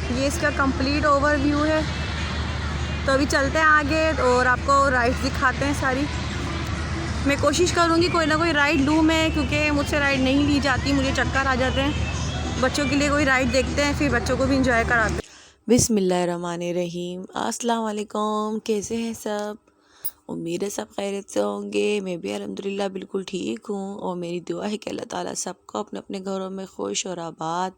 ये इसका complete overview है। तो अभी चलते हैं आगे और आपको राइड्स दिखाते हैं सारी। मैं कोशिश करूँगी कोई ना कोई राइड लूँ मैं, क्योंकि मुझसे राइड नहीं ली जाती, मुझे चक्कर आ जाते हैं। बच्चों के लिए कोई राइड देखते हैं, फिर बच्चों को भी इंजॉय कराते हैं। बिस्मिल्लाहिर्रहमानिर्रहीम। अस्सलाम वालेकुम। कैसे हैं सब? उम्मीद है सब खैरियत से होंगे। मैं भी अल्हम्दुलिल्लाह बिल्कुल ठीक हूँ और मेरी दुआ है कि अल्लाह ताला सबको अपने अपने घरों में खुश और आबाद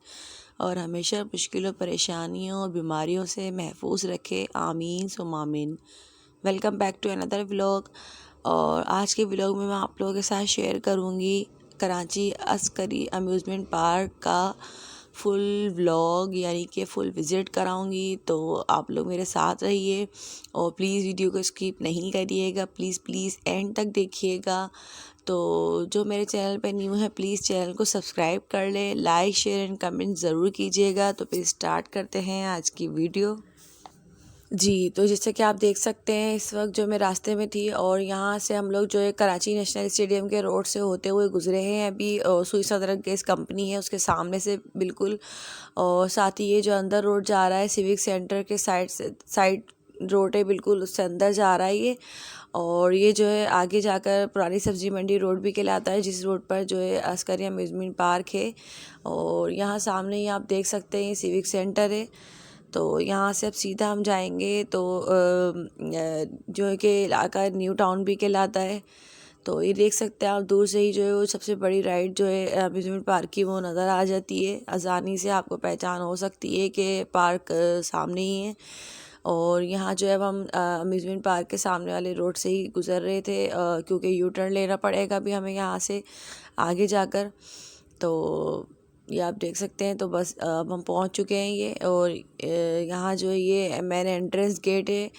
और हमेशा मुश्किलों, परेशानियों और बीमारियों से महफूज रखे। आमीन सुम्मा आमीन। Welcome back to another vlog. और आज के व्लॉग में मैं आप लोगों के साथ शेयर करूँगी कराची अस्करी अम्यूज़मेंट पार्क का फुल व्लॉग, यानी कि फ़ुल विज़िट कराऊंगी। तो आप लोग मेरे साथ रहिए और प्लीज़ वीडियो को स्किप नहीं करिएगा, प्लीज़ प्लीज़ एंड तक देखिएगा। तो जो मेरे चैनल पे न्यू है प्लीज़ चैनल को सब्सक्राइब कर ले, लाइक शेयर एंड कमेंट ज़रूर कीजिएगा। तो फिर स्टार्ट करते हैं आज की वीडियो। जी, तो जैसे कि आप देख सकते हैं इस वक्त जो मैं रास्ते में थी और यहाँ से हम लोग जो है कराची नेशनल स्टेडियम के रोड से होते हुए गुज़रे हैं। अभी सुई सदर गैस कंपनी है उसके सामने से बिल्कुल, और साथ ही ये जो अंदर रोड जा रहा है सिविक सेंटर के साइड रोड है, बिल्कुल उससे अंदर जा रहा है ये। और ये जो है आगे जाकर पुरानी सब्ज़ी मंडी रोड भी कहलाता है, जिस रोड पर जो है अस्करी अम्यूज़मेंट पार्क है। और यहाँ सामने ही आप देख सकते हैं सिविक सेंटर है। तो यहाँ से अब सीधा हम जाएंगे तो जो है कि इलाका न्यू टाउन भी कहलाता है। तो ये देख सकते हैं आप दूर से ही जो है वो सबसे बड़ी राइड जो है अम्यूज़मेंट पार्क की वो नज़र आ जाती है। आसानी से आपको पहचान हो सकती है कि पार्क सामने ही है। और यहाँ जो है अब हम अम्यूज़मेंट पार्क के सामने वाले रोड से ही गुज़र रहे थे, क्योंकि यू टर्न लेना पड़ेगा भी हमें यहाँ से आगे जाकर। तो ये आप देख सकते हैं। तो बस अब हम पहुंच चुके हैं ये, और यहाँ जो है ये मेन एंट्रेंस गेट है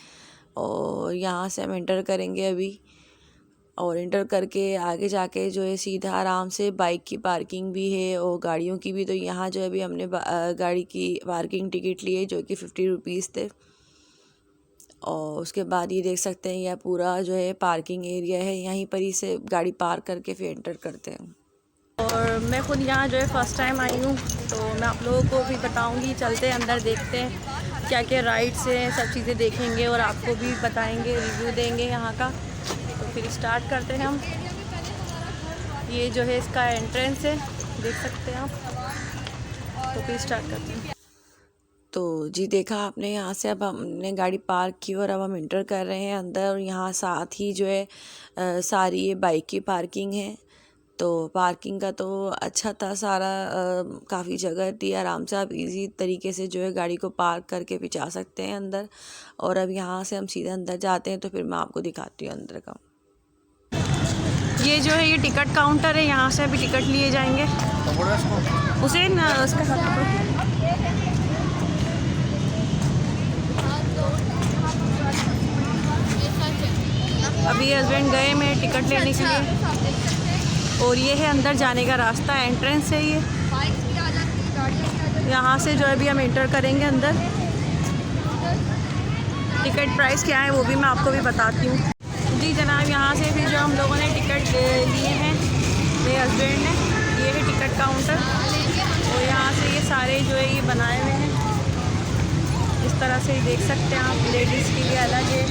और यहाँ से हम एंटर करेंगे अभी। और एंटर करके आगे जाके जो है सीधा आराम से बाइक की पार्किंग भी है और गाड़ियों की भी। तो यहाँ जो है अभी हमने गाड़ी की पार्किंग टिकट ली है जो कि 50 रुपीज़ थे। और उसके बाद ये देख सकते हैं यह पूरा जो है पार्किंग एरिया है, यहीं पर ही से गाड़ी पार्क करके फिर एंटर करते हैं। और मैं खुद यहाँ जो है फ़र्स्ट टाइम आई हूँ, तो मैं आप लोगों को भी बताऊँगी। चलते हैं अंदर, देखते हैं क्या क्या राइड्स हैं, सब चीज़ें देखेंगे और आपको भी बताएंगे, रिव्यू देंगे यहाँ का। तो फिर स्टार्ट करते हैं हम। ये जो है इसका एंट्रेंस है, देख सकते हैं आप। तो फिर स्टार्ट करते हैं। तो जी देखा आपने, यहाँ से अब हमने गाड़ी पार्क की और अब हम इंटर कर रहे हैं अंदर। और यहाँ साथ ही जो है सारी ये बाइक की पार्किंग है। तो पार्किंग का तो अच्छा था सारा, काफ़ी जगह थी, आराम से आप इजी तरीके से जो है गाड़ी को पार्क करके भी जा सकते हैं अंदर। और अब यहाँ से हम सीधे अंदर जाते हैं, तो फिर मैं आपको दिखाती हूँ अंदर का। ये जो है ये टिकट काउंटर है, यहाँ से अभी टिकट लिए जाएंगे। उसे न उसका साथ पकड़ो। अभी हस्बैंड गए मेरे टिकट लेने के लिए। और ये है अंदर जाने का रास्ता, एंट्रेंस है ये। यहाँ से जो है अभी हम एंटर करेंगे अंदर। टिकट प्राइस क्या है वो भी मैं आपको भी बताती हूँ। जी जनाब, यहाँ से फिर जो हम लोगों ने टिकट लिए हैं मेरे हस्बैंड ने, ये है टिकट काउंटर। और यहाँ से ये सारे जो है ये बनाए हुए हैं इस तरह से, देख सकते हैं आप। लेडीज़ के लिए अलग है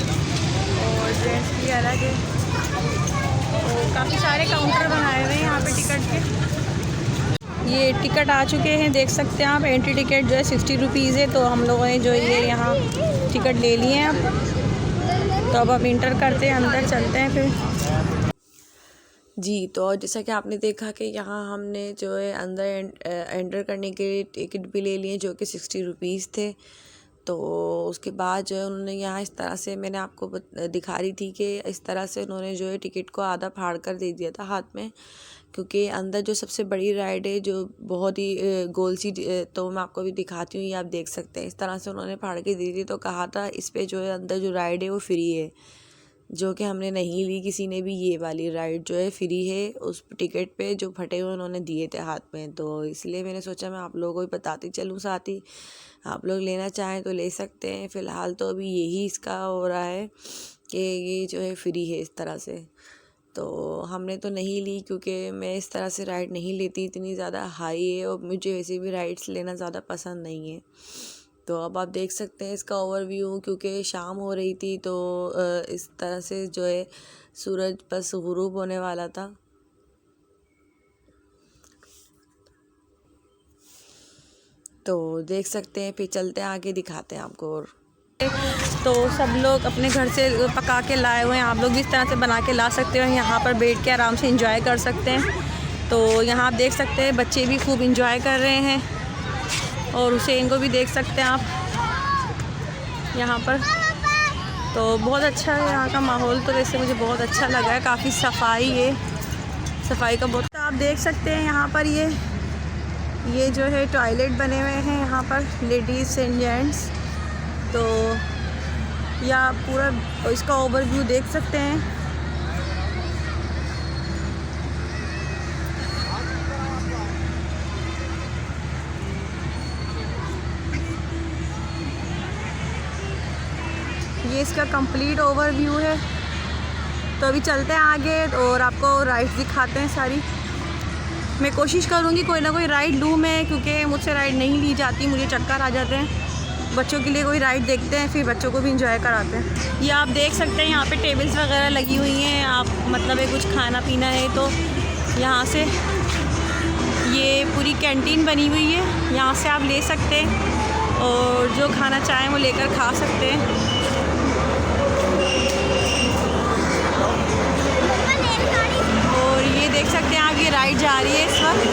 और जेंट्स के लिए अलग है। तो काफ़ी सारे काउंटर बनाए हुए हैं यहाँ पे टिकट के। ये टिकट आ चुके हैं, देख सकते हैं आप। एंट्री टिकट जो है 60 रुपीज़ है। तो हम लोगों ने जो ये यहाँ टिकट ले लिए हैं अब। तो अब हम इंटर करते हैं, अंदर चलते हैं फिर। जी, तो जैसा कि आपने देखा कि यहाँ हमने जो है अंदर एंटर करने के लिए टिकट भी ले लिए जो कि 60 रुपीज़ थे। तो उसके बाद जो है उन्होंने यहाँ इस तरह से, मैंने आपको दिखा रही थी कि इस तरह से उन्होंने जो है टिकट को आधा फाड़ कर दे दिया था हाथ में, क्योंकि अंदर जो सबसे बड़ी राइड है जो बहुत ही गोल सी, तो मैं आपको भी दिखाती हूँ। ये आप देख सकते हैं इस तरह से उन्होंने फाड़ के दी थी। तो कहा था इस पर जो है अंदर जो राइड है वो फ्री है, जो कि हमने नहीं ली किसी ने भी। ये वाली राइड जो है फ्री है, उस टिकट पे जो फटे हुए उन्होंने दिए थे हाथ में। तो इसलिए मैंने सोचा मैं आप लोगों को भी बताती चलूँ साथ ही, आप लोग लेना चाहें तो ले सकते हैं। फ़िलहाल तो अभी यही इसका हो रहा है कि ये जो है फ्री है इस तरह से। तो हमने तो नहीं ली, क्योंकि मैं इस तरह से राइड नहीं लेती, इतनी ज़्यादा हाई है और मुझे वैसे भी राइड्स लेना ज़्यादा पसंद नहीं है। तो अब आप देख सकते हैं इसका ओवरव्यू, क्योंकि शाम हो रही थी तो इस तरह से जो है सूरज बस गुरूब होने वाला था। तो देख सकते हैं, फिर चलते हैं आगे, दिखाते हैं आपको। और तो सब लोग अपने घर से पका के लाए हुए हैं, आप लोग भी इस तरह से बना के ला सकते हो, यहाँ पर बैठ के आराम से इंजॉय कर सकते हैं। तो यहाँ आप देख सकते हैं बच्चे भी खूब इंजॉय कर रहे हैं, और हुसैन को भी देख सकते हैं आप यहाँ पर। तो बहुत अच्छा है यहाँ का माहौल, तो वैसे मुझे बहुत अच्छा लगा है, काफ़ी सफाई है, सफाई का बहुत। तो आप देख सकते हैं यहाँ पर ये जो है टॉयलेट बने हुए हैं यहाँ पर लेडीज़ एंड जेंट्स। तो या पूरा इसका ओवरव्यू देख सकते हैं। ये इसका कंप्लीट ओवरव्यू है। तो अभी चलते हैं आगे और आपको राइड्स दिखाते हैं सारी। मैं कोशिश करूँगी कोई ना कोई राइड लूँ मैं, क्योंकि मुझसे राइड नहीं ली जाती, मुझे चक्कर आ जाते हैं। बच्चों के लिए कोई राइड देखते हैं, फिर बच्चों को भी इंजॉय कराते हैं। ये आप देख सकते हैं यहाँ पे टेबल्स वगैरह लगी हुई हैं, आप मतलब है कुछ खाना पीना है तो यहाँ से ये पूरी कैंटीन बनी हुई है, यहाँ से आप ले सकते हैं और जो खाना चाहें वो लेकर खा सकते हैं। और ये देख सकते हैं आप, ये राइड जा रही है इस वक्त।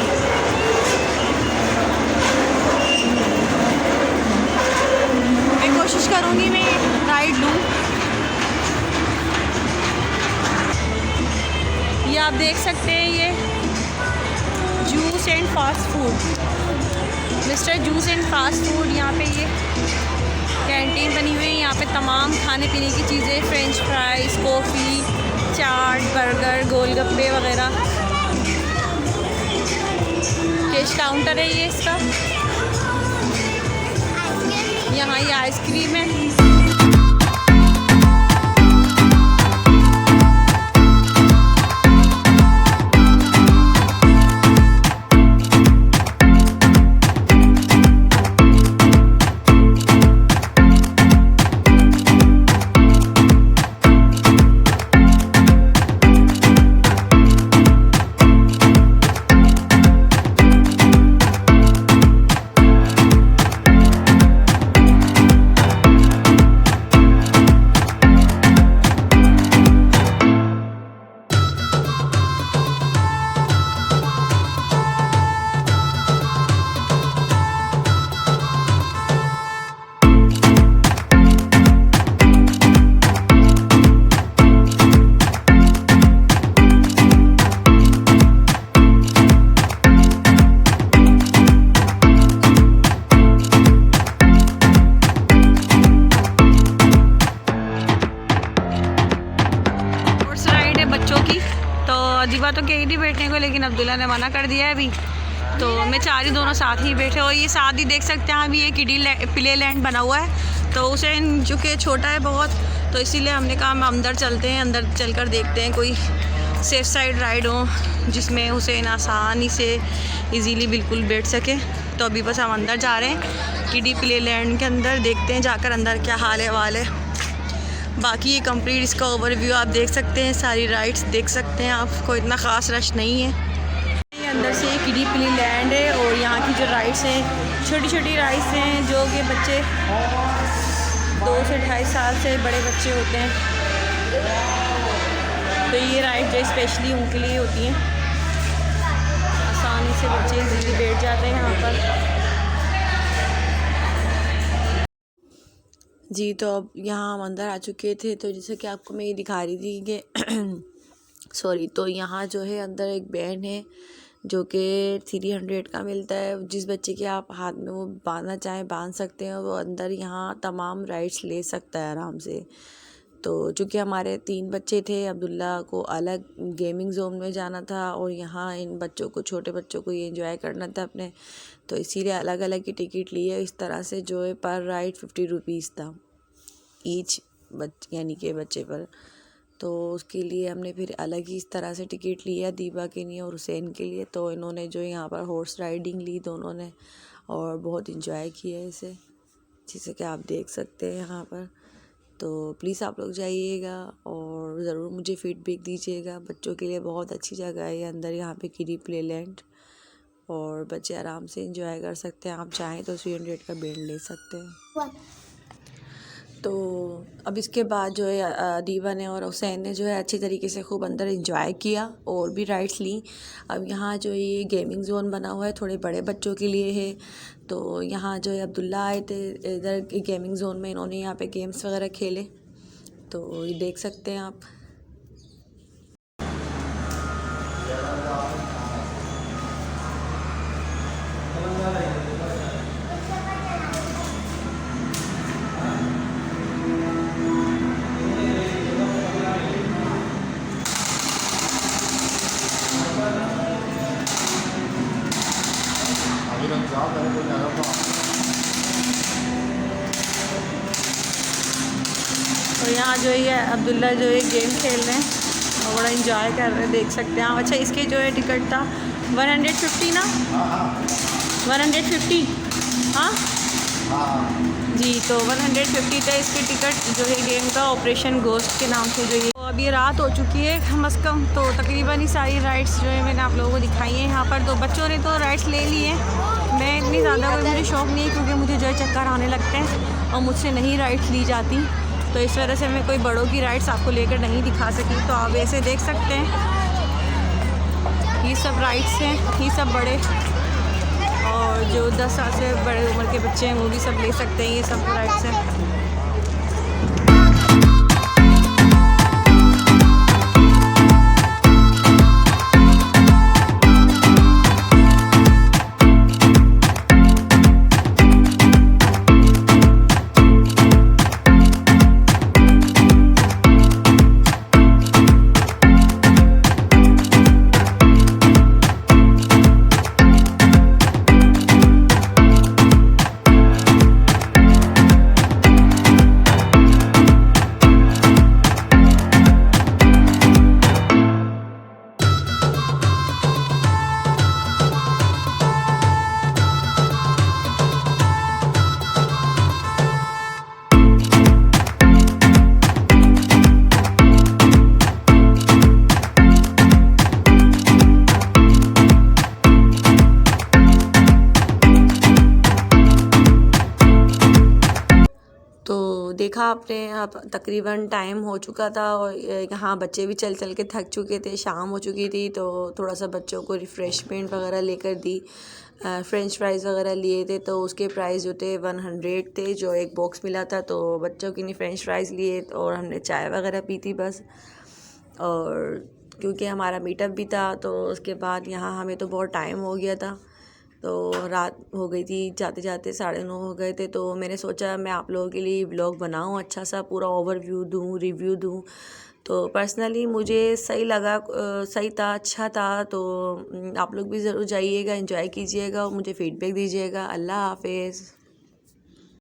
मैं कोशिश करूँगी मैं राइड लूँ। ये आप देख सकते हैं, ये juice and fast food, mister juice and fast food, यहाँ पे ये कैंटीन बनी हुई है। यहाँ पे तमाम खाने पीने की चीज़ें, फ्रेंच फ्राइज़, कॉफ़ी, चाट, बर्गर, गोलगप्पे वगैरह। कैश काउंटर है ये इसका। यहाँ ये आइसक्रीम है। अजीबा तो कही थी बैठने को, लेकिन अब्दुल्ला ने मना कर दिया है अभी। तो मैं चाह रही दोनों साथ ही बैठे। और ये साथ ही देख सकते हैं अभी ये किडी प्ले लैंड बना हुआ है। तो उसे चूँकि छोटा है बहुत, तो इसीलिए हमने कहा हम अंदर चलते हैं, अंदर चलकर देखते हैं कोई सेफ साइड राइड हो जिसमें हुसैन आसानी से इजीली बिल्कुल बैठ सके। तो अभी बस हम अंदर जा रहे हैं किडी प्ले लैंड के अंदर, देखते हैं जाकर अंदर क्या हाल है वाल है। बाकी ये कंप्लीट इसका ओवरव्यू आप देख सकते हैं, सारी राइड्स देख सकते हैं आप, कोई इतना ख़ास रश नहीं है। ये अंदर से ये किडी प्ले लैंड है और यहाँ की जो राइड्स हैं छोटी छोटी राइड्स हैं जो कि बच्चे 2 से 2.5 साल से बड़े बच्चे होते हैं। तो ये राइड जो स्पेशली उनके लिए होती हैं, आसानी से बच्चे इजीली बैठ जाते हैं यहाँ पर। जी तो अब यहाँ हम अंदर आ चुके थे, तो जैसे कि आपको मैं ये दिखा रही थी कि सॉरी, तो यहाँ जो है अंदर एक बैंड है जो कि 300 का मिलता है। जिस बच्चे के आप हाथ में वो बांधना चाहें बांध सकते हैं, वो अंदर यहाँ तमाम राइड्स ले सकता है आराम से। तो चूँकि हमारे 3 बच्चे थे, अब्दुल्ला को अलग गेमिंग जोन में जाना था और यहाँ इन बच्चों को, छोटे बच्चों को ये एंजॉय करना था अपने, तो इसीलिए अलग अलग की टिकट ली है। इस तरह से जो है पर राइड 50 रुपीज़ था ईच यानी कि बच्चे पर। तो उसके लिए हमने फिर अलग ही इस तरह से टिकट लिया दीबा के लिए और हुसैन के लिए। तो इन्होंने जो यहाँ पर हॉर्स राइडिंग ली दोनों ने और बहुत इंजॉय किया इसे। जैसे कि आप देख सकते हैं यहाँ पर। तो प्लीज़ आप लोग जाइएगा और ज़रूर मुझे फीडबैक दीजिएगा। बच्चों के लिए बहुत अच्छी जगह है ये अंदर, यहाँ पे किडी प्ले लैंड, और बच्चे आराम से एंजॉय कर सकते हैं। आप चाहें तो 300 का बेड ले सकते हैं। तो अब इसके बाद जो है दीवा ने और हुसैन ने जो है अच्छी तरीके से खूब अंदर एंजॉय किया और भी राइड्स ली। अब यहाँ जो है ये गेमिंग जोन बना हुआ है, थोड़े बड़े बच्चों के लिए है। तो यहाँ जो है अब्दुल्ला आए थे इधर गेमिंग जोन में, इन्होंने यहाँ पे गेम्स वगैरह खेले, तो ये देख सकते हैं आप। तो यहाँ जो है अब्दुल्ला जो है गेम खेल रहे हैं और बड़ा इंजॉय कर रहे हैं, देख सकते हैं आप। अच्छा, इसके जो है टिकट था 150 ना? 150, हाँ जी। तो 150 था इसके टिकट जो है गेम का, ऑपरेशन गोस्ट के नाम से जो ये। तो अब ये रात हो चुकी है कम अज़ कम, तो तकरीबन ही सारी राइड्स जो है मैंने आप लोगों को दिखाई है यहाँ पर। तो बच्चों ने तो राइड्स ले लिए, मैं इतनी ज़्यादा कोई मुझे शौक़ नहीं है क्योंकि मुझे जो है चक्कर आने लगते हैं और मुझसे नहीं राइड्स ली जाती, तो इस वजह से मैं कोई बड़ों की राइड्स आपको लेकर नहीं दिखा सकी। तो आप ऐसे देख सकते हैं ये सब राइड्स हैं, ये सब बड़े, और जो 10 साल से बड़े उम्र के बच्चे हैं वो भी सब ले सकते हैं, ये सब राइड्स हैं। देखा आपने, अब तकरीबन टाइम हो चुका था और यहाँ बच्चे भी चल चल के थक चुके थे, शाम हो चुकी थी। तो थोड़ा सा बच्चों को रिफ़्रेशमेंट वगैरह लेकर दी, फ़्रेंच फ्राइज़ वगैरह लिए थे, तो उसके प्राइस जो थे 100 थे, जो एक बॉक्स मिला था। तो बच्चों के लिए फ़्रेंच फ्राइज़ लिए और हमने चाय वगैरह पी थी बस। और क्योंकि हमारा मीटअप भी था, तो उसके बाद यहाँ हमें तो बहुत टाइम हो गया था, तो रात हो गई थी, जाते जाते 9:30 हो गए थे। तो मैंने सोचा मैं आप लोगों के लिए व्लॉग बनाऊं, अच्छा सा पूरा ओवरव्यू दूं, रिव्यू दूं। तो पर्सनली मुझे सही लगा, सही था, अच्छा था। तो आप लोग भी ज़रूर जाइएगा, एंजॉय कीजिएगा और मुझे फ़ीडबैक दीजिएगा। अल्लाह हाफ़िज़।